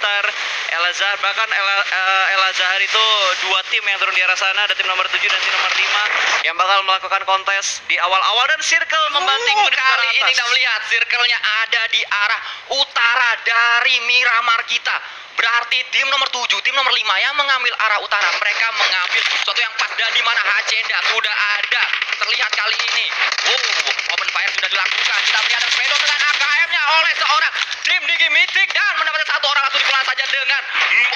Star, El Azhar. Bahkan El Azhar itu 2 tim yang turun di arah sana, ada tim nomor 7 dan tim nomor 5 yang bakal melakukan kontes di awal-awal, dan Circle membanting menuju ke arah Kali ini atas. kita melihat circle-nya ada di arah utara dari Miramar kita. Berarti tim nomor 7, tim nomor 5 yang mengambil arah utara. Mereka mengambil sesuatu yang pas, dan di mana Hacenda sudah ada terlihat kali ini. Open fire sudah dilakukan. Kita melihat ada Fredo dengan AKM-nya oleh seorang tim Digi Mythic, dan mendapatkan 1 orang langsung dipulang saja dengan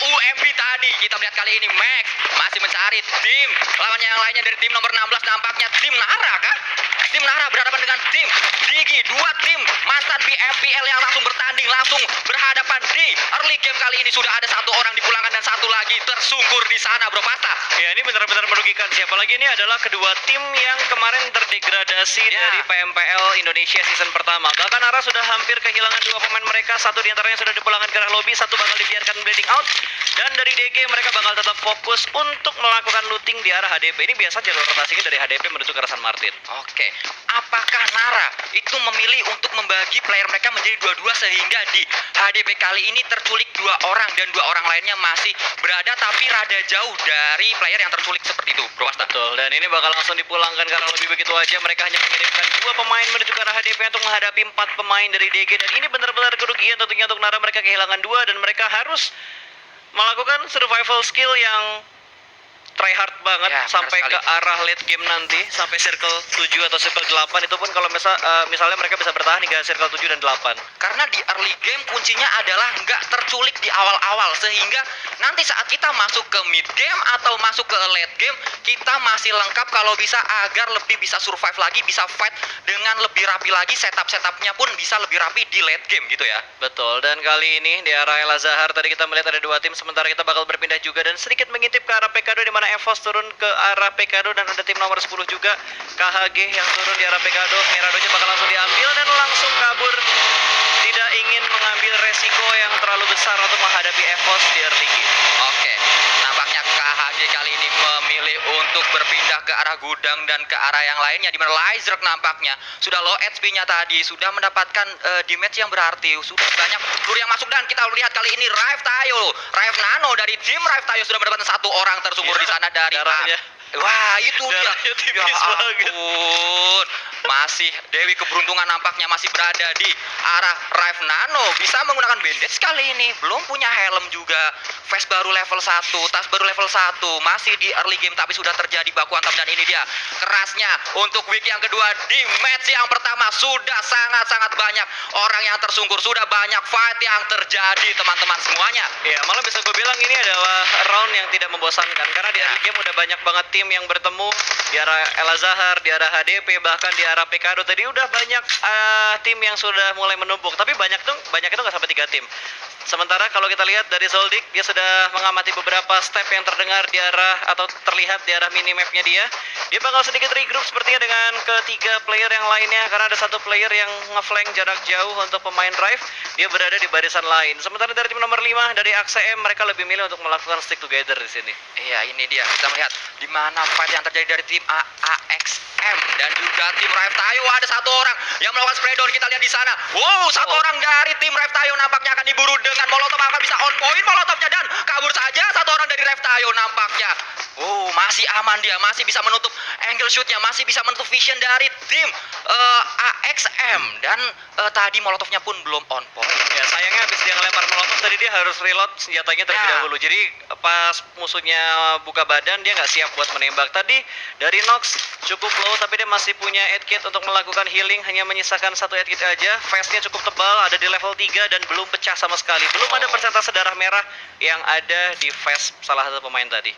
UMP tadi. Kita melihat kali ini Max masih mencari tim lawannya yang lainnya dari tim nomor 16, nampaknya tim Nara kah? Tim Nara berhadapan dengan tim Digi, 2 tim mantan PMPL yang langsung bertanding, langsung berhadapan di early game kali ini. Sudah ada 1 orang dipulangkan dan 1 lagi tersungkur di sana, Bro Pasta. Ya, ini benar-benar merugikan. Siapa lagi, ini adalah kedua tim yang kemarin terdegradasi dari PMPL Indonesia season pertama. Bahkan Nara sudah hampir kehilangan 2 pemain mereka. 1 diantaranya sudah dipulangkan ke arah lobby, 1 bakal dibiarkan bleeding out. Dan dari DG mereka bakal tetap fokus untuk melakukan looting di arah HDP. Ini biasa jalur rotasinya dari HDP menuju ke arah San Martin. Oke, apakah Nara itu memilih untuk membagi player mereka menjadi 2-2 sehingga di HDP kali ini terculik 2 orang dan 2 orang lainnya masih berada tapi rada jauh dari player yang terculik seperti itu, Bro Pasta? Betul, dan ini bakal langsung dipulangkan karena lebih begitu aja. Mereka hanya mengirimkan 2 pemain menuju ke arah HDP untuk menghadapi 4 pemain dari DG, dan ini benar-benar kerugian tentunya untuk Nara. Mereka kehilangan 2 dan mereka harus melakukan survival skill yang try hard banget Ya, sampai sekali. ke arah late game nanti, sampai circle 7 atau circle 8. Itu pun kalau misalnya mereka bisa bertahan hingga circle 7 dan 8. Karena di early game kuncinya adalah nggak terculik di awal-awal, sehingga nanti saat kita masuk ke mid game atau masuk ke late game, kita masih lengkap kalau bisa, agar lebih bisa survive lagi, bisa fight dengan lebih rapi lagi, setupnya pun bisa lebih rapi di late game gitu ya. Betul, dan kali ini di arah El Azhar tadi kita melihat ada 2 tim, sementara kita bakal berpindah juga dan sedikit mengintip ke arah PKD, di mana Evos turun ke arah PKD, dan ada tim nomor 10 juga KHG yang turun di arah PKD. Miradoja bakal langsung diambil dan langsung kabur, tidak ingin mengambil resiko yang terlalu besar untuk menghadapi Evos di early game. Oke, nampaknya KHG kali ini memilih untuk berpindah ke arah gudang dan ke arah yang lainnya, di mana Lizerk nampaknya sudah low HP-nya tadi, sudah mendapatkan damage yang berarti, sudah banyak peluru yang masuk, dan kita lihat kali ini Raif Nano dari tim Raif Tayo sudah mendapatkan 1 orang tersungkur di sana dari darahnya. Wah, itu dia. Darahnya tipis Ya banget. ampun. Masih Dewi Keberuntungan nampaknya masih berada di arah Raif Nano. Bisa menggunakan bandage kali ini. Belum punya helm juga. Vest baru level 1, tas baru level 1. Masih di early game tapi sudah terjadi baku hantam, dan ini dia kerasnya untuk week yang kedua. Di match yang pertama sudah sangat-sangat banyak orang yang tersungkur. Sudah banyak fight yang terjadi, teman-teman semuanya. Ya, malah bisa gue bilang ini adalah round yang tidak membosankan, karena di early game udah banyak banget tim yang bertemu di arah El Azhar, di arah HDP, bahkan di arah PKD. Tadi udah banyak tim yang sudah mulai menumpuk, tapi banyak itu nggak sampai 3 tim. Sementara kalau kita lihat dari Zoldyck, dia sudah mengamati beberapa step yang terdengar di arah atau terlihat di arah minimapnya dia. Dia bakal sedikit regroup sepertinya dengan ketiga player yang lainnya, karena ada 1 player yang ngeflank jarak jauh untuk pemain Drive. Dia berada di barisan lain. Sementara dari tim nomor 5 dari AXM, mereka lebih milih untuk melakukan stick together di sini. Iya, ini dia. Kita melihat di mana fight yang terjadi dari tim AXM dan juga tim Raif Tayo. Ada 1 orang yang melakukan spray down. Kita lihat di sana. Wow, 1 orang dari tim Raif Tayo nampaknya akan diburu dengan molotov. Akan bisa on point molotovnya dan kabur saja 1 orang dari Raif Tayo nampaknya. Oh, masih aman dia, masih bisa menutup angle shootnya, masih bisa menutup vision dari tim AXM, dan tadi molotovnya pun belum on point. Ya, sayangnya habis dia ngelempar molotov tadi dia harus reload senjatanya terlebih Ya. dahulu. Jadi pas musuhnya buka badan, dia nggak siap buat menembak. Tadi dari Nox cukup low, tapi dia masih punya head kit untuk melakukan healing. Hanya menyisakan 1 head kit aja. Vestnya cukup tebal, ada di level 3 dan belum pecah sama sekali. Belum ada persentase darah merah yang ada di vest salah satu pemain tadi.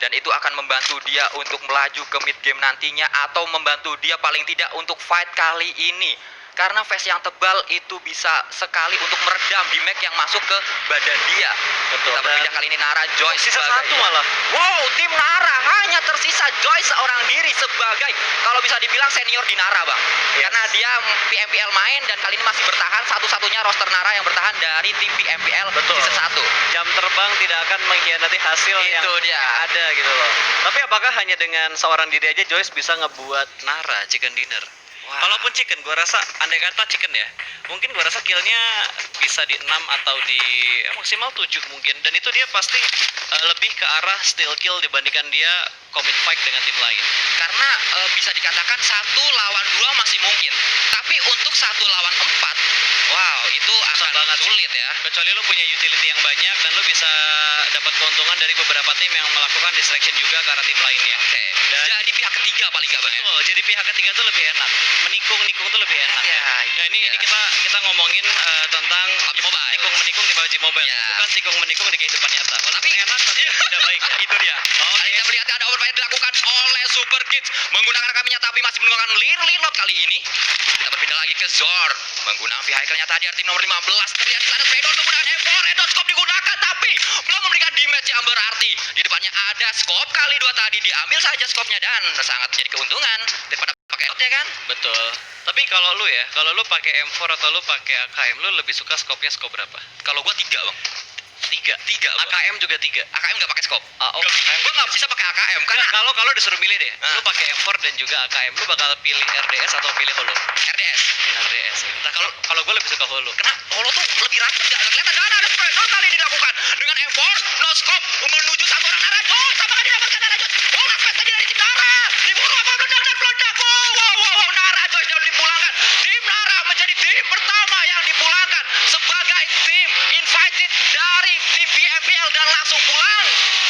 Dan itu akan membantu dia untuk melaju ke mid game nantinya, atau membantu dia paling tidak untuk fight kali ini. Karena vest yang tebal itu bisa sekali untuk meredam damage yang masuk ke badan dia. Betul. Kita berpindah kali ini Nara Joyce Sisa sebagai- 1 malah. Wow, tim Nara hanya tersisa Joyce seorang diri sebagai, kalau bisa dibilang senior di Nara, Bang. Yes. Karena dia PMPL main dan kali ini masih bertahan, satu-satunya roster Nara yang bertahan dari tim PMPL Betul. season 1. Jam terbang tidak akan mengkhianati hasil yang Itu dia. ada gitu loh. Tapi apakah hanya dengan seorang diri aja Joyce bisa ngebuat Nara chicken dinner? Wah. Kalaupun chicken, gua rasa andai kata chicken ya, mungkin gua rasa killnya bisa di 6 atau di maksimal 7 mungkin. Dan itu dia pasti lebih ke arah steal kill dibandingkan dia commit fight dengan tim lain. Karena bisa dikatakan 1 lawan 2 masih mungkin. Tapi untuk 1 lawan 4, wow, itu akan banget sih. sulit ya. Kecuali lu punya utility yang banyak dan lu bisa dapat keuntungan dari beberapa tim yang melakukan distraction juga ke arah tim lainnya. Oke. Dan Jadi pihak ketiga paling gak bang ya? betul, jadi pihak ketiga tuh lebih enak. Menikung tuh lebih enak. Ya, Nah, ini iya. kita ngomongin tentang PUBG Mobile. tikung menikung di PUBG Mobile, Ya. bukan tikung menikung di kehidupan nyata. Walaupun Tapi- enak tapi tidak baik. Itu dia. Tadi kita melihat ada overfire dilakukan oleh Super Kids menggunakan kaminya tapi masih menggunakan Lirlot kali ini. Kita berpindah lagi ke Zor menggunakan vehicle-nya tadi tim nomor 15. Terlihat di sana Predon menggunakan M4, Redon scope digunakan tapi belum memberikan damage yang berarti. Di depannya ada scope kali 2 tadi, diambil saja scope-nya dan sangat menjadi keuntungan daripada pakai out ya kan? Betul. Tapi kalau lu pakai M4 atau lu pakai AKM, lu lebih suka scope-nya scope berapa? Kalau gua 3 bang. 3. 3 bang. AKM juga 3. AKM nggak pakai scope. Oh, Gua nggak bisa pakai AKM karena kalau disuruh milih deh, Ah. lu pakai M4 dan juga AKM, lu bakal pilih RDS atau pilih Holo? RDS. RDS. Nah, kalau gue lebih suka Holo. Karena Holo tuh lebih rapid, gak kelihatan. Dan ada Predon kali dilakukan dengan M4, no scope menuju satu orang Narajos. Apakah didapatkan Narajos? Oh, last pass tadi dari tim Nara. Dibunuh apa meledak. Wow, Narajos jauh dipulangkan. Tim Nara menjadi tim pertama yang dipulangkan sebagai tim invited dari tim BMBL dan langsung pulang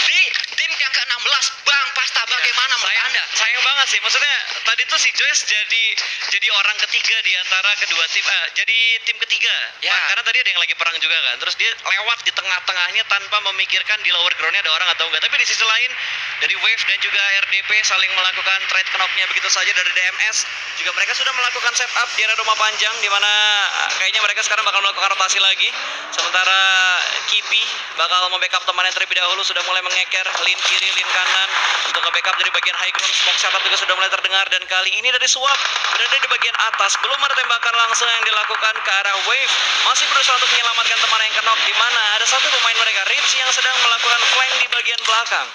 di tim yang ke-16. Bang Pasta, bagaimana menurut sayang, Anda? sayang banget sih. Maksudnya tadi tuh si Joyce jadi orang ketiga di antara kedua tim, jadi tim ketiga. Ya. Karena tadi ada yang lagi perang juga kan. Terus dia lewat di tengah-tengahnya tanpa memikirkan di lower groundnya ada orang atau enggak. Tapi di sisi lain dari Wave dan juga RDP saling melakukan trade knock-nya begitu saja dari DMS. Juga mereka sudah melakukan setup di area rumah panjang di mana kayaknya mereka sekarang bakal melakukan rotasi lagi. Sementara Kipi bakal membackup temannya terlebih dahulu, sudah mulai mengeker lane kiri, lane kanan untuk nge-backup dari bagian high ground. Smoke setup juga sudah mulai terdengar dan kali ini dari Swap berada di bagian atas. Belum ada tembakan langsung yang dilakukan ke arah Wave. Masih berusaha untuk menyelamatkan teman yang kenok di mana ada satu pemain mereka Rips yang sedang melakukan flank di bagian belakang.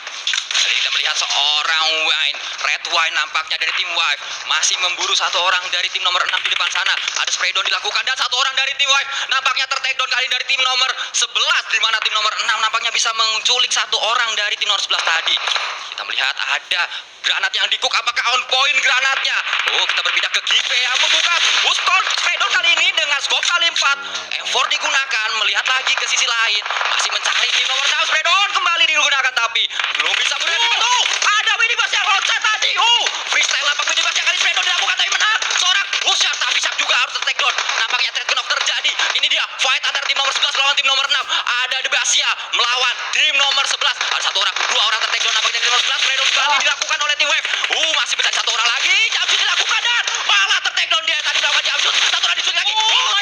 Tadi kita melihat seorang Red Wine nampaknya dari tim Wife masih memburu satu orang dari tim nomor 6 di depan sana. Ada spray down dilakukan dan satu orang dari tim Wife nampaknya ter-take down kali dari tim nomor 11 di mana tim nomor 6 nampaknya bisa menculik satu orang dari tim nomor 11 tadi. Kita melihat ada granat yang dikuk, apakah on point granatnya? Oh, kita berpindah ke Gipe yang membuka Uskon spray down kali ini dengan scope kali 4. M4 digunakan, melihat lagi ke sisi lain, masih mencari tim nomor 6. Spray down kembali digunakan tapi belum bisa berhenti. Ada minibus yang loncat tadi. Freestyle lapak minibus yang kali spray down dilakukan tapi menang. Seorang Usyar tapi Syak juga harus ter-take down. Nampaknya trade knock terjadi. Ini dia fight antara tim nomor 11 melawan tim nomor 6. Ada Debasia melawan tim nomor 11. Ada satu orang, dua orang ter-take down nampaknya tim nomor 11. Spray down kembali dilakukan oleh tim Wave. Masih mencari satu orang lagi. Jumpsuit dilakukan dan malah ter-take down dia tadi melakukan jumpsuit. Satu orang diculik lagi.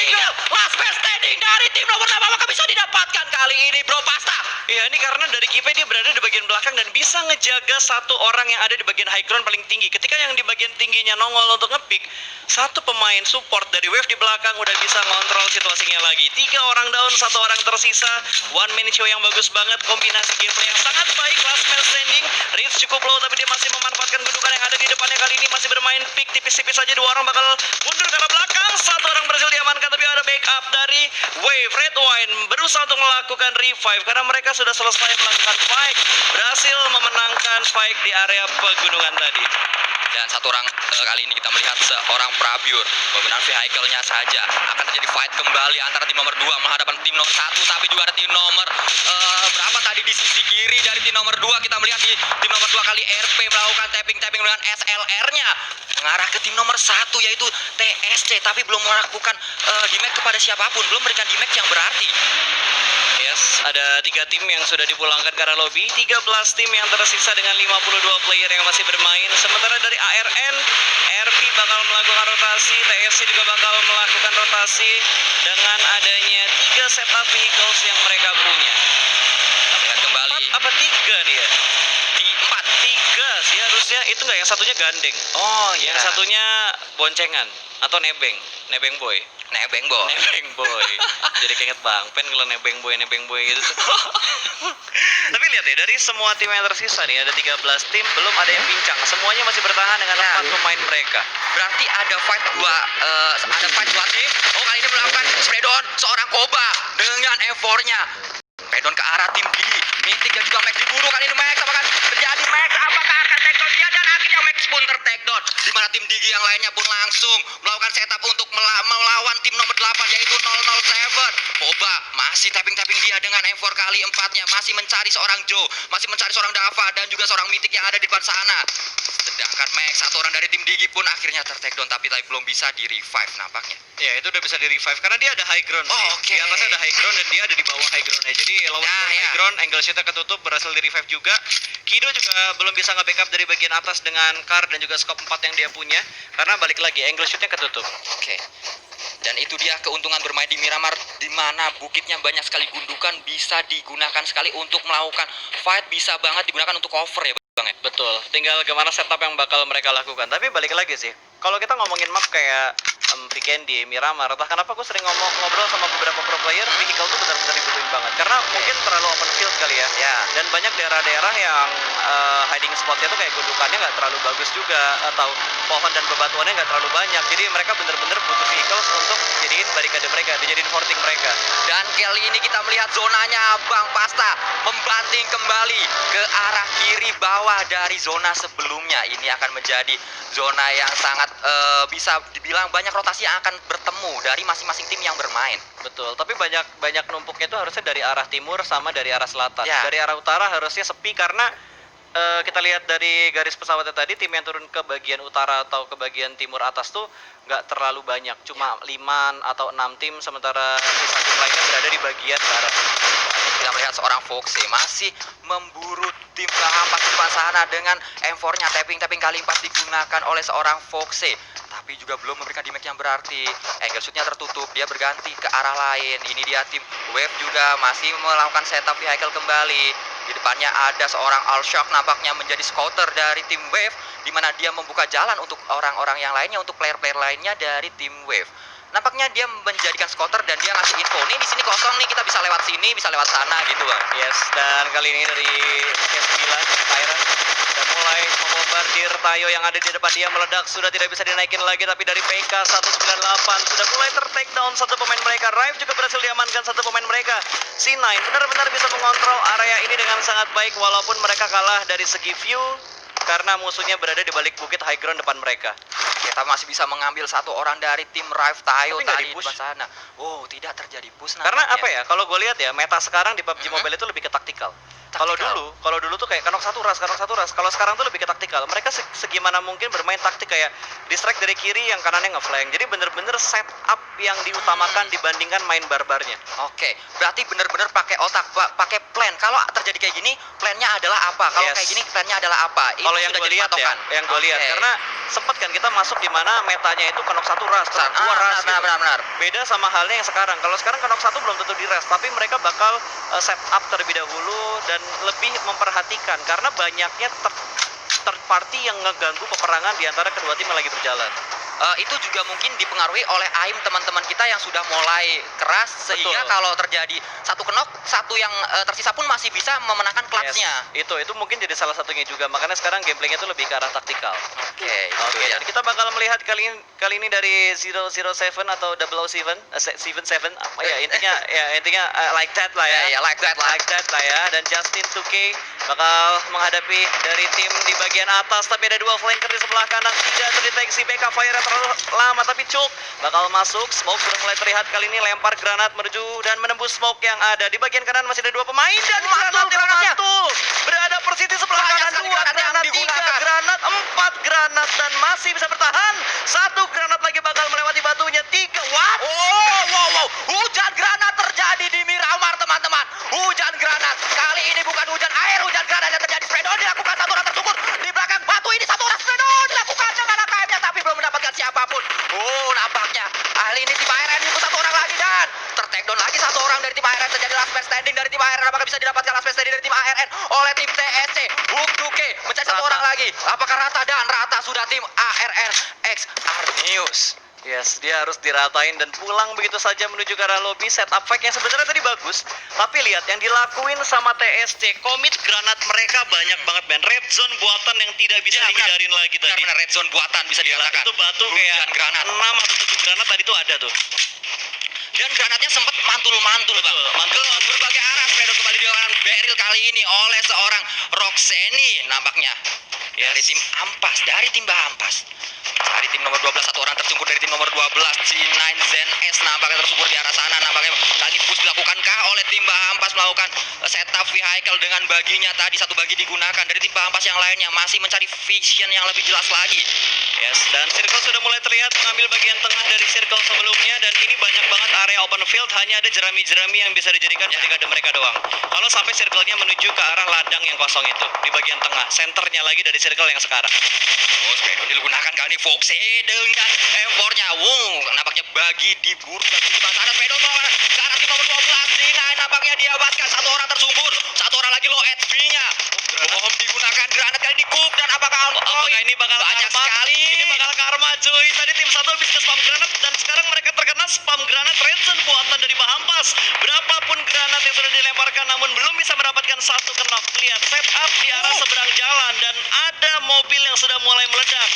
Tinggal last man standing dari tim nomor 6. Apakah bisa didapatkan kali ini Bro Pasta? Iya, ini karena dari Kipe dia berada di bagian belakang dan bisa ngejaga satu orang yang ada di bagian high ground paling tinggi. Ketika yang di bagian tingginya nongol untuk ngepick, satu pemain support dari Wave di belakang udah bisa ngontrol situasinya lagi. 3 orang down, satu orang tersisa. One man show yang bagus banget, kombinasi gameplay yang sangat baik. Last man standing, reach cukup low tapi dia masih memanfaatkan gundukan yang ada di depannya. Kali ini masih bermain pick tipis-tipis saja, 2 orang bakal mundur ke arah belakang. Satu orang berhasil diamankan tapi ada backup dari Wave. Red Wine berusaha untuk melakukan revive karena mereka sudah selesai melakukan fight, berhasil memenangkan fight di area pegunungan tadi. Dan satu orang kali ini kita melihat seorang Prabyur menggunakan vehicle-nya saja. Akan terjadi fight kembali antara tim nomor 2 menghadapan tim nomor 1, tapi juga ada tim nomor berapa tadi di sisi kiri dari tim nomor 2. Kita melihat di tim nomor 2 kali RP melakukan tapping dengan SLR-nya mengarah ke tim nomor 1 yaitu TSC, tapi belum melakukan damage kepada siapapun, belum memberikan damage yang berarti. Yes, ada 3 tim yang sudah dipulangkan ke arah lobby, 13 tim yang tersisa dengan 52 player yang masih bermain. Sementara dari ARN, RP bakal melakukan rotasi, TSC juga bakal melakukan rotasi dengan adanya 3 setup vehicles yang mereka punya. Kita lihat kembali 4 apa 3 nih ya? di 4. 3 sih harusnya, itu nggak, yang satunya gandeng. Oh, Yang satunya boncengan atau nebeng boy. Nebeng boy. Nebeng boy. Jadi keinget Bang Pen kalau nebeng boy gitu tuh. Tapi lihat ya, dari semua tim yang tersisa nih ada 13 tim, belum ada yang pincang. Semuanya masih bertahan dengan Ya. 4 pemain mereka. Berarti ada fight dua tim. Oh, kali ini melakukan spread on seorang Koba dengan effortnya. Spread on ke arah tim Gigi. Mythic dan juga Max diburu. Kali ini Max apakah terjadi Max? Apakah akan take down dia? Dan akhirnya Max pun ter-take down. Di mana tim Digi yang lainnya pun langsung melakukan setup untuk melawan tim nomor 8 yaitu 007. Koba masih tapping-tapping dia dengan M4 kali 4-nya. Masih mencari seorang Joe, masih mencari seorang Dava dan juga seorang Mythic yang ada di depan sana. Sedangkan Max, satu orang dari tim Digi pun akhirnya ter-take down tapi belum bisa di-revive nampaknya. Ya, itu udah bisa di-revive karena dia ada high ground. Oh, sih. oke. Di atasnya ada high ground dan dia ada di bawah high groundnya. Jadi lawan high ground, angle shootnya ketutup, berhasil di-revive juga. Kido juga belum bisa nge-backup dari bagian atas dengan car dan juga scope 4 yang dia punya karena balik lagi angle shootnya ketutup. Oke. Dan itu dia keuntungan bermain di Miramar, di mana bukitnya banyak sekali gundukan, bisa digunakan sekali untuk melakukan fight, bisa banget digunakan untuk cover ya Bang ya. Betul, tinggal gimana setup yang bakal mereka lakukan. Tapi balik lagi sih, kalau kita ngomongin map kayak Vikendi, Miramar, entah kenapa aku sering ngobrol sama beberapa pro player, vehicle tuh benar-benar dibutuhin banget. Karena mungkin terlalu open field kali ya. Ya. Dan banyak daerah-daerah yang hiding spotnya tuh kayak gundukannya nggak terlalu bagus juga, atau pohon dan bebatuannya nggak terlalu banyak. Jadi mereka benar-benar butuh vehicles untuk jadiin barikade mereka, dijadiin forting mereka. Dan kali ini kita melihat zonanya Bang Pasta membanting kembali ke arah kiri bawah dari zona sebelumnya. Ini akan menjadi zona yang sangat bisa dibilang banyak rotasi yang akan bertemu dari masing-masing tim yang bermain. Betul, tapi banyak numpuknya itu harusnya dari arah timur sama dari arah selatan. Ya. Dari arah utara harusnya sepi karena kita lihat dari garis pesawatnya tadi, tim yang turun ke bagian utara atau ke bagian timur atas tuh nggak terlalu banyak, cuma 5 atau 6 tim, sementara sisa tim lainnya berada di bagian barat. Kita melihat seorang Foxe masih memburu tim Hampas di depan sana dengan M4-nya. Tapping kali 4 digunakan oleh seorang Foxe, tapi juga belum memberikan damage yang berarti. Angle shoot-nya tertutup, dia berganti ke arah lain. Ini dia tim Wave juga masih melakukan setup vehicle kembali. Di depannya ada seorang Alshock nampaknya menjadi scouter dari tim Wave, di mana dia membuka jalan untuk orang-orang yang lainnya, untuk player-player lainnya dari tim Wave. Nampaknya dia menjadikan scouter dan dia ngasih info, nih di sini kosong nih, kita bisa lewat sini, bisa lewat sana gitu Bang. Yes, dan kali ini dari K9 Tyrant sudah mulai membombardir Tayo yang ada di depan dia, meledak, sudah tidak bisa dinaikin lagi, tapi dari PK 198 sudah mulai ter-take down satu pemain mereka. Rive juga berhasil diamankan satu pemain mereka. C9 benar-benar bisa mengontrol area ini dengan sangat baik walaupun mereka kalah dari segi view karena musuhnya berada di balik bukit high ground depan mereka. Kita masih bisa mengambil satu orang dari tim Rive Tayo Tapi nggak tadi di di-push. depan sana. Oh, tidak terjadi push Karena nampaknya. apa ya, kalau gue lihat ya, meta sekarang di PUBG Mobile itu lebih ke taktikal. Kalau dulu tuh kayak kanok satu ras. Kalau sekarang tuh lebih ke taktikal. Mereka segimana mungkin bermain taktik, kayak distract dari kiri, yang kanannya ngeflank. Jadi bener-bener setup yang diutamakan dibandingkan main barbarnya. Oke, berarti benar-benar pakai otak, pakai plan. Kalau terjadi kayak gini, plannya adalah apa? Kalau Yes. kayak gini, plannya adalah apa? Itu Kalau yang sudah gue jadi lihat ya, patokan. yang gue lihat, Oke. karena sempat kan kita masuk di mana metanya itu kanok satu ras, kanok dua ras. Gitu. benar. Beda sama halnya yang sekarang. Kalau sekarang kanok satu belum tentu di res, tapi mereka bakal set up terlebih dahulu dan lebih memperhatikan karena banyaknya third party yang ngeganggu peperangan di antara kedua tim yang lagi berjalan. Itu juga mungkin dipengaruhi oleh aim teman-teman kita yang sudah mulai keras, sehingga Betul. kalau terjadi satu kenok, satu yang tersisa pun masih bisa memenangkan clutch-nya. Yes. Itu mungkin jadi salah satunya juga. Makanya sekarang gameplaynya itu lebih ke arah taktikal. Oke, Oke, ya. dan kita bakal melihat kali ini dari 007 atau 007, apa ya intinya like that lah ya. Ya, like that lah. Like that lah ya. Dan Justin 2K bakal menghadapi dari tim di bagian atas, tapi ada dua flanker di sebelah kanan, tidak terdeteksi backup fire yang terlalu lama, tapi Cuk bakal masuk. Smoke sudah mulai terlihat kali ini, lempar granat menuju dan menembus smoke yang ada di bagian kanan. Masih ada dua pemain dan Granatnya. mantul berada persis di sebelah Banyak kanan. sekali Dua granat yang granat, tiga digunakan. granat, 4 granat dan masih bisa bertahan. Satu granat lagi bakal melewati batunya. 3 what? Wow. Hujan granat terjadi di Miramar, teman-teman. Hujan granat. Kali ini bukan hujan air, hujan granat yang terjadi. Spreadon dilakukan, satu orang tersungkur di belakang batu ini. Satu orang Spreadon dilakukan dengan AKM-nya, tapi belum mendapatkan siapapun. Nampaknya ahli ini tim ARN itu satu orang lagi dan ter-take down lagi satu orang dari tim ARN. Terjadi last man standing dari tim ARN. Apakah bisa didapatkan last man standing dari tim ARN oleh tim TSC? Hook 2K mencari satu Rata. orang lagi. Apakah rata? Dan rata sudah tim ARN X Arnius. Yes, dia harus diratain dan pulang begitu saja menuju ke arah lobby. Setup fake yang sebenarnya tadi bagus, tapi lihat yang dilakuin sama TSC. Commit granat mereka banyak banget, men. Red zone buatan yang tidak bisa Ya, dihindarin lagi tadi. Benar red zone buatan bisa Gila, dikatakan. itu batu Hujan kayak granat. 6 atau 7 granat tadi tuh ada tuh. Dan granatnya sempat mantul-mantul, Bang. mantul. Ke berbagai arah. Fredo kembali dilakukan barrel kali ini oleh seorang Roxeni nampaknya. Dari tim Ampas, dari tim Bahampas. Dari tim nomor 12 satu orang tersungkur dari tim nomor 12 C9 Zen S nampaknya tersungkur di arah sana. Nampaknya kali ini push dilakukankah oleh tim Bahampas melakukan setup vehicle dengan baginya tadi satu bagi digunakan. Dari tim Bahampas yang lainnya masih mencari vision yang lebih jelas lagi. Yes, dan circle sudah mulai terlihat mengambil bagian tengah dari circle sebelumnya, dan ini banyak banget area open field, hanya ada jerami-jerami yang bisa dijadikan barikade mereka doang. Kalau sampai circle-nya menuju ke arah ladang yang kosong itu di bagian tengah, senternya lagi dari circle yang sekarang. Oh, Spedo digunakan kali ini Foxe dengan M4-nya. Wow, nampaknya bagi diburu bagi di sana. Spedo melawan ke arah tim nomor 12. Dina nampaknya diabaskan. Satu orang tersungkur, satu orang lagi low HP-nya. Bom digunakan, granat kali di cook, dan apakah ini bakal banyak karma? sekali? Ini bakal karma, cuy. Tadi tim satu habis ke spam granat, dan sekarang mereka terkena spam granat red zone buatan dari Bahampas. Berapapun granat yang sudah dilemparkan, namun belum bisa mendapatkan satu knock. Lihat setup di arah seberang jalan, dan ada mobil yang sudah mulai meledak.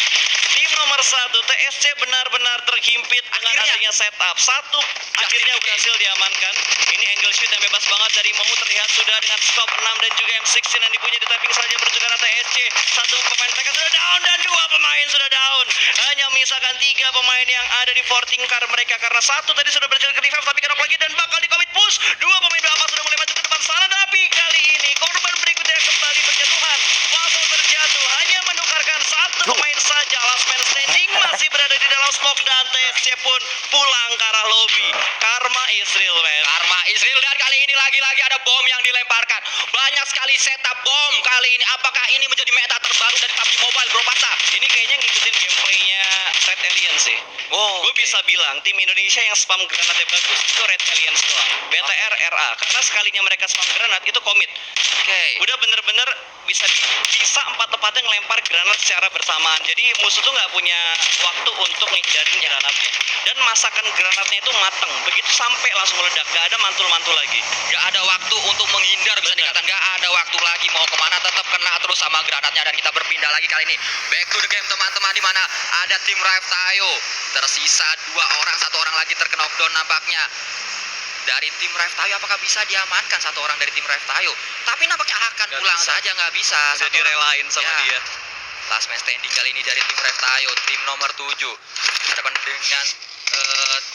Tim nomor 1 TSC benar-benar terhimpit dengan adanya setup. Satu akhirnya berhasil diamankan. Ini angle shoot yang bebas banget dari Mau, terlihat sudah dengan scope 6 dan juga M16 yang dipunya di tapping saja menuju ke arah TSC. Satu pemain mereka sudah down dan dua pemain sudah down. Hanya menyisakan 3 pemain yang ada di 14 car mereka, karena satu tadi sudah berhasil ke revive tapi kenok lagi dan bakal di commit push. Dua pemain Bahampas sudah mulai maju ke depan sana, tapi kali ini korban berikutnya kembali berjatuhan. Puzzle terjatuh, hanya menukarkan satu pemain saja. Last man standing masih berada di dalam smoke, dan TSC pun pulang ke arah lobby. Karma is real, man. Karma Israel, dan kali ini lagi-lagi ada bom yang dilemparkan. Banyak sekali setup bom kali ini. Apakah ini menjadi meta terbaru dari PUBG Mobile, Bro Pasta? Ini kayaknya ngikutin gameplaynya Red Aliens sih. Wow, Gue bisa bilang tim Indonesia yang spam granatnya bagus itu Red Aliens doang. BTR RA, karena sekalinya mereka spam granat itu komit. Oke. Udah bener-bener bisa empat tempatnya ngelempar granat secara bersamaan. Jadi musuh tuh nggak punya waktu untuk ngehindarin granatnya. Dan masakan granatnya itu mateng. Begitu sampai langsung meledak, nggak ada mantul-mantul lagi. Gak ada waktu untuk menghindar, bisa dikatakan gak ada waktu lagi mau kemana, tetap kena terus sama granatnya. Dan kita berpindah lagi kali ini back to the game, teman-teman, di mana ada tim Rive Tayo tersisa 2 orang, satu orang lagi terkena knockdown nampaknya dari tim Rive Tayo. Apakah bisa diamankan satu orang dari tim Rive Tayo? Tapi nampaknya akan Nggak pulang bisa. saja, nggak bisa. Udah Satu orang. direlain sama Ya. dia. Last man standing kali ini dari tim Rive Tayo, tim nomor 7 hadapan dengan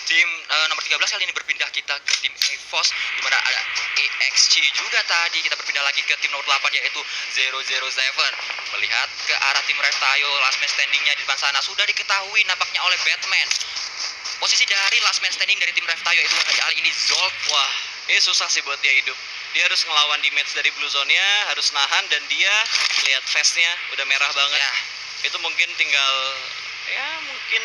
tim nomor 13. Kali ini berpindah kita ke tim EVOS, di mana ada EXC juga tadi. Kita berpindah lagi ke tim nomor 8 yaitu 007. Melihat ke arah tim Rive Tayo, last man standingnya di depan sana sudah diketahui nampaknya oleh Batman. Posisi dari last man standing dari tim Rive Tayo itu kali ini Zolt. Wah, ini susah sih buat dia hidup. Dia harus ngelawan damage dari blue zone-nya, harus nahan, dan dia lihat face-nya udah merah banget. Ya, Itu mungkin tinggal mungkin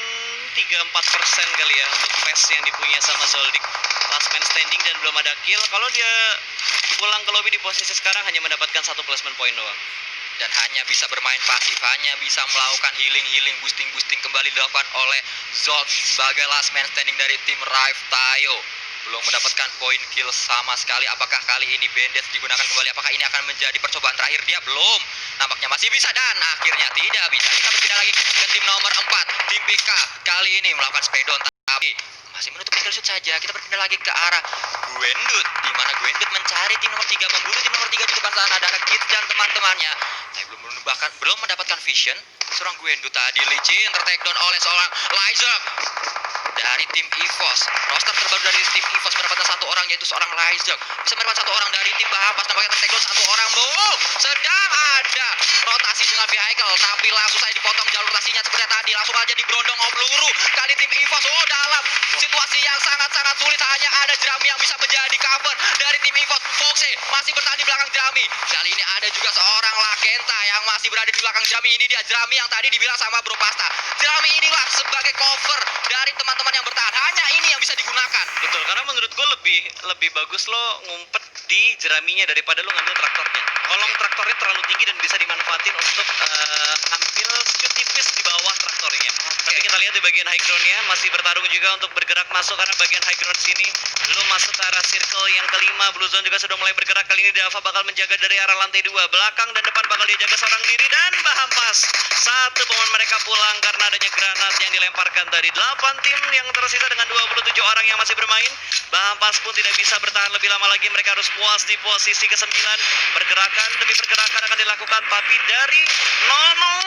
3-4% kali ya untuk face yang dipunya sama Zoldyck. Last man standing dan belum ada kill. Kalau dia pulang ke lobby di posisi sekarang hanya mendapatkan 1 placement point doang. dan hanya bisa bermain pasif, hanya bisa melakukan healing, boosting kembali dilakukan oleh Zolt sebagai last man standing dari tim Rive Tayo. Belum mendapatkan poin kill sama sekali. Apakah kali ini bandage digunakan kembali? Apakah ini akan menjadi percobaan terakhir dia? Belum. Nampaknya masih bisa, dan akhirnya tidak bisa. Kita berpindah lagi ke tim nomor 4, tim PK. Kali ini melakukan spedon, tapi masih menutup kill shoot saja. Kita berpindah lagi ke arah Gwendut, di mana Gwendut mencari tim nomor 3, memburu tim nomor 3 di depan sana. Ada Kit dan teman-temannya. Tapi belum mendapatkan vision. Seorang Gwendut tadi licin tertakedown oleh seorang Lizard dari tim EVOS. Roster terbaru dari tim EVOS mendapatkan 1 orang, yaitu seorang Lizard. Bisa mendapatkan 1 orang dari tim Bahampas, nampaknya tertakedown 1 orang. Sedang ada rotasi dengan vehicle, tapi langsung saja dipotong jalur rotasinya seperti tadi. Langsung aja diberondong peluru. Kali tim EVOS dalam situasi yang sangat-sangat sulit. Hanya ada Jerami yang bisa menjadi cover dari tim EVOS. Foxe masih bertahan di belakang Jerami. Kali ini ada juga seorang Lakenta yang masih berada di belakang Jerami. Ini dia Jerami yang tadi dibilang sama Bro Pasta. Jerami inilah sebagai cover dari teman-teman yang bertahan. Hanya ini yang bisa digunakan gunakan. Betul, karena menurut gue lebih bagus lo ngumpet di jeraminya daripada lo ngambil traktornya. Kolong traktornya terlalu tinggi dan bisa dimanfaatin untuk ambil shoot tipis di bawah traktornya. Tapi kita lihat di bagian high ground-nya masih bertarung juga untuk bergerak masuk, karena bagian high ground sini lo masuk ke arah circle yang kelima. Blue Zone juga sudah mulai bergerak. Kali ini Dava bakal menjaga dari arah lantai 2. Belakang dan depan bakal dia jaga seorang diri, dan Bahampas satu pemain mereka pulang karena adanya granat yang dilemparkan tadi. 8 tim yang tersisa dengan 27 orang yang masih bermain. Bahampas pun tidak bisa bertahan lebih lama lagi. Mereka harus puas di posisi ke-9. Pergerakan demi pergerakan akan dilakukan, tapi dari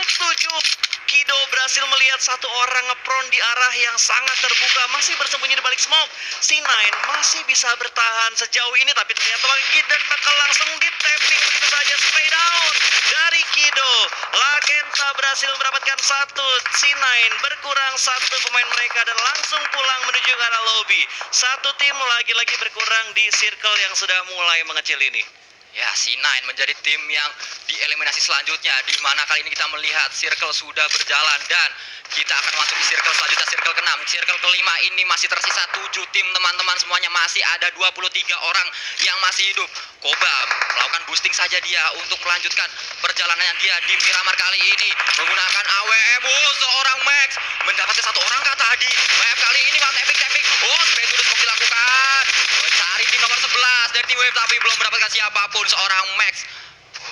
007 Kido berhasil melihat satu orang ngepron di arah yang sangat terbuka, masih bersembunyi di balik smoke. C9 masih bisa bertahan sejauh ini, tapi ternyata lagi dan bakal langsung di tapping begitu saja. Spray down dari Kido. Lakenta berhasil mendapatkan satu. C9 berkurang satu pemain mereka dan langsung pulang menuju ke arah lobby. Satu tim lagi-lagi berkurang di circle yang sudah mulai mengecil ini. Ya, C9 menjadi tim yang dieliminasi selanjutnya, di mana kali ini kita melihat circle sudah berjalan dan kita akan masuk di circle selanjutnya, circle ke-6. Circle kelima ini masih tersisa 7 tim, teman-teman semuanya. Masih ada 23 orang yang masih hidup. Koba melakukan boosting saja dia untuk melanjutkan perjalanannya dia di Miramar kali ini menggunakan AWM. Seorang Max mendapatkan satu orang kah tadi. Wave kali ini one tapping. Spray to the smoke dilakukan. Mencari tim nomor 11 dari tim Wave, tapi belum mendapatkan siapapun. Seorang Max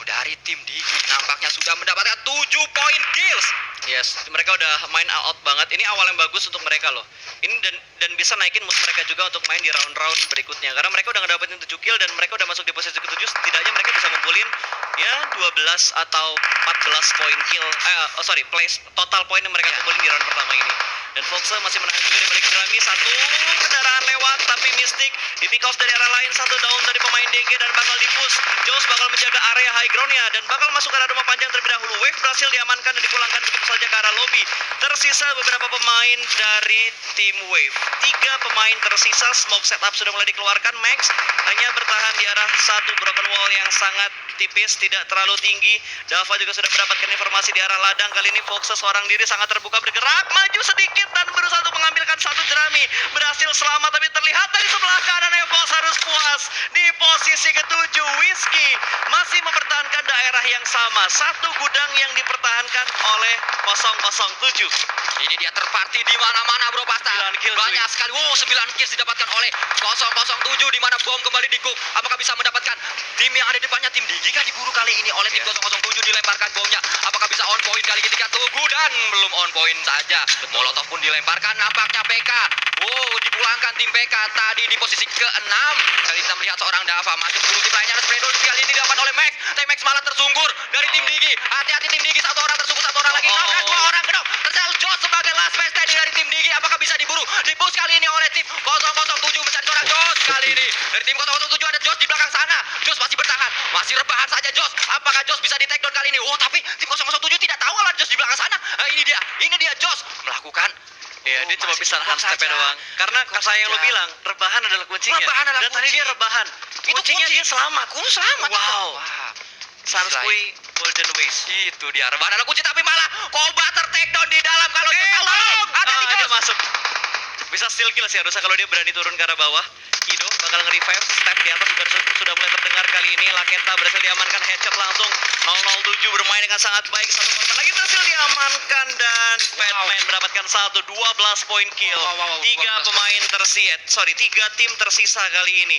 dari tim Digi nampaknya sudah mendapatkan 7 poin kills. Yes, mereka udah main all out banget. Ini awal yang bagus untuk mereka loh. Ini dan bisa naikin mood mereka juga untuk main di round-round berikutnya. Karena mereka udah ngedapetin 7 kill dan mereka udah masuk di posisi ke-7. Setidaknya mereka bisa ngumpulin ya 12 atau 14 poin kill. Place total poin yang mereka kumpulin di round pertama ini. Dan Foxe masih menahan juga di balik jerami. Satu kendaraan lewat, tapi Mystic di pick off dari arah lain. Satu down dari pemain DG dan bakal di-push. Jaws bakal menjaga area high ground-nya dan bakal masuk ke arah rumah panjang terlebih dahulu. Wave berhasil diamankan dan dipulangkan begitu saja ke arah lobby. Tersisa beberapa pemain dari tim Wave. 3 pemain tersisa. Smoke setup sudah mulai dikeluarkan. Max hanya bertahan di arah satu broken wall yang sangat tipis, tidak terlalu tinggi. Dava juga sudah mendapatkan informasi di arah ladang. Kali ini Foxe seorang diri sangat terbuka, bergerak maju sedikit dan berusaha untuk mengambilkan satu jerami. Berhasil selamat, tapi terlihat dari sebelah kanan Evos harus puas di posisi ke-7. Whiskey masih mempertahankan daerah yang sama. Satu gudang yang dipertahankan oleh 007. Ini dia terparti di mana-mana, Bro Pasta. 9 kill, banyak sekali. 9 kills didapatkan oleh 007, di mana bom kembali di cook. Apakah bisa mendapatkan tim yang ada di depannya? Tim Digi kah diburu kali ini oleh tim 007, dilemparkan bomnya. Apakah bisa on point kali ketika tunggu dan belum on point saja. Molotov pun dilemparkan, nampaknya PK. Dipulangkan tim PK tadi di posisi ke-6. Kali kita melihat seorang Dava masih berburu tim lainnya. Spreadol kali ini dilakukan oleh Max. Max malah tersungkur dari tim Digi. Hati-hati tim Digi, satu orang tersungkur, satu orang lagi. Knock, 2 orang kedok. Tersel Joss sebagai last man standing dari tim Digi. Apakah bisa diburu? Dipush kali ini oleh tim 007 mencari seorang Joss kali ini. Dari tim 007 ada Joss di belakang sana. Joss masih bertahan, masih rebahan saja Joss. Apakah Joss bisa di take down kali ini? Tapi tim 007 tidak tahu kalau Joss di belakang sana. Ini dia Joss melakukan. Ya, dia cuma bisa nahan step doang. Karena kata yang lo bilang, rebahan adalah kuncinya. Rebahan adalah dan tadi kunci. dia rebahan. Kuncinya dia selamat. Selamat. Wow. Sanskui Golden Ways. Itu dia, rebahan adalah kunci, tapi malah Koba ter-take down di dalam. Kalau dia tahu ada di dia Joss. masuk. Bisa steal kill sih harusnya kalau dia berani turun ke arah bawah. Kido bakal nge-revive, step di atas juga sudah mulai terdengar kali ini. Lakenta berhasil diamankan, headshot langsung. 007 bermain dengan sangat baik. Satu korban lagi berhasil diamankan dan Batman mendapatkan 12 poin kill. 3 tim tersisa kali ini.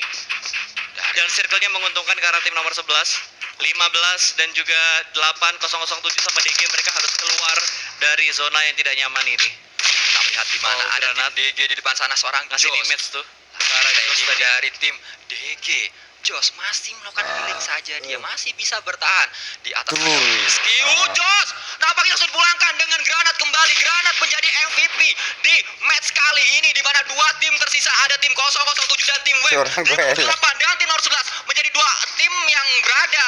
Dan circle-nya menguntungkan ke arah tim nomor 11. 15 dan juga 8007 sama DG, mereka harus keluar dari zona yang tidak nyaman ini. Kita lihat di mana ada tim DG di depan sana, seorang Ngasih Joss. damage tuh. Dari tim DG. Joss masih melakukan healing saja, dia masih bisa bertahan di atas Whiskey. Joss nampaknya sudah dipulangkan dengan granat kembali. Granat menjadi MVP di match kali ini, di mana 2 tim tersisa, ada tim 007 dan tim Wave. Tim 8 dan tim nomor 11 menjadi 2 tim yang berada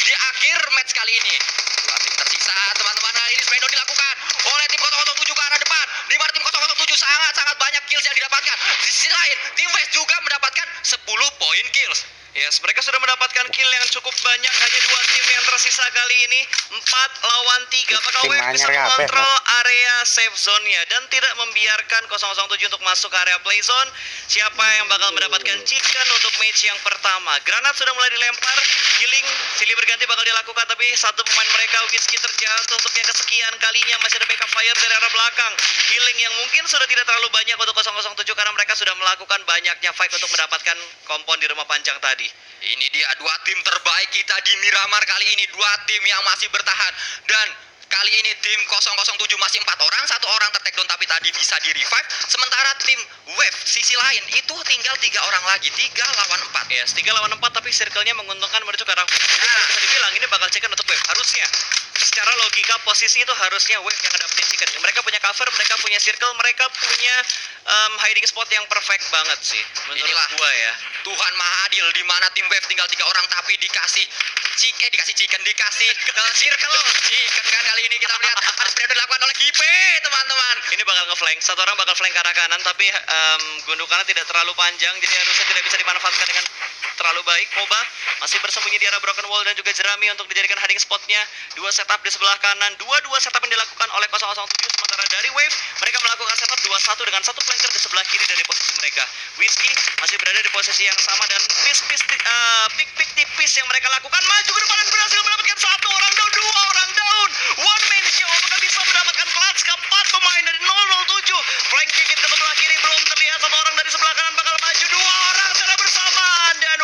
di akhir match kali ini. 2 tim tersisa, teman-teman. Ini Spredo dilakukan oleh tim 007 ke arah depan, di mana tim 007 sangat banyak kills yang didapatkan. Di sisi lain, tim West juga mendapatkan 10 poin kills. Yes, mereka sudah mendapatkan kill yang cukup banyak. Hanya 2 tim yang tersisa kali ini. 4 lawan 3. Apakah Tim Wave bisa anyar kabeh, mengontrol area safe zone-nya dan tidak membiarkan 007 untuk masuk ke area play zone? Siapa yang bakal mendapatkan chicken untuk match yang pertama? Granat sudah mulai dilempar. Healing silih berganti bakal dilakukan, tapi satu pemain mereka Whiskey terjatuh untuk yang kesekian kalinya. Masih ada backup fire dari arah belakang. Healing yang mungkin sudah tidak terlalu banyak untuk 007 karena mereka sudah melakukan banyaknya fight untuk mendapatkan kompon di rumah panjang tadi. Ini dia 2 tim terbaik kita di Miramar kali ini. 2 tim yang masih bertahan. Dan kali ini tim 007 masih 4 orang. 1 orang tertakedown tapi tadi bisa di revive. Sementara tim Wave sisi lain itu tinggal 3 orang lagi. 3 lawan 4. Yes, 3 lawan 4 tapi circle-nya menguntungkan menuju ke arah Wave. Jadi bisa dibilang ini bakal chicken untuk Wave. Harusnya secara logika posisi itu harusnya Wave yang dapetin chicken. Mereka punya cover, mereka punya circle, mereka punya hiding spot yang perfect banget sih menurut Inilah gua ya. Tuhan Maha Adil di mana tim Wave tinggal 3 orang tapi dikasih chicken, dikasih circle chicken kan. Kali ini kita melihat ada spread dilakukan oleh Kipe, teman-teman. Ini bakal ngeflank, satu orang bakal flank ke arah kanan tapi gundukannya tidak terlalu panjang jadi harusnya tidak bisa dimanfaatkan dengan terlalu baik. Moba masih bersembunyi di arah broken wall dan juga jerami untuk dijadikan hiding spotnya. 2 setup di sebelah kanan, 2 setup yang dilakukan oleh 007. Sementara dari Wave mereka melakukan setup 2-1 dengan satu flanker di sebelah kiri dari posisi mereka. Whiskey masih berada di posisi yang sama dan pick tipis yang mereka lakukan, maju ke depan dan berhasil mendapatkan 1 orang down, 2 orang down. One man show, apakah bisa mendapatkan clutch keempat pemain dari 007. Flank dikit ke sebelah kiri belum terlihat, 1 orang dari sebelah kanan bakal maju, 2 orang secara bersamaan dan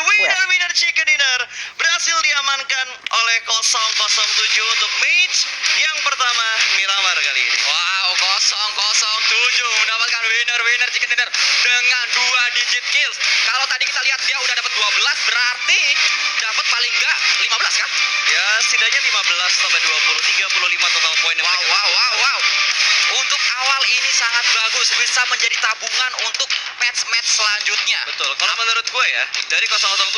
winner chicken dinner berhasil diamankan oleh 007 untuk match yang pertama Miramar kali ini. Wow, 007 mendapatkan winner chicken dinner dengan 2 digit kills. Kalau tadi kita lihat dia udah dapat 12, berarti dapat paling enggak 15 kan? Ya, setidaknya 15 sampai 20, 35 total poin yang mereka Wow. Untuk awal ini sangat bagus, bisa menjadi tabungan untuk match-match selanjutnya. betul. Kalau menurut gue ya, dari 007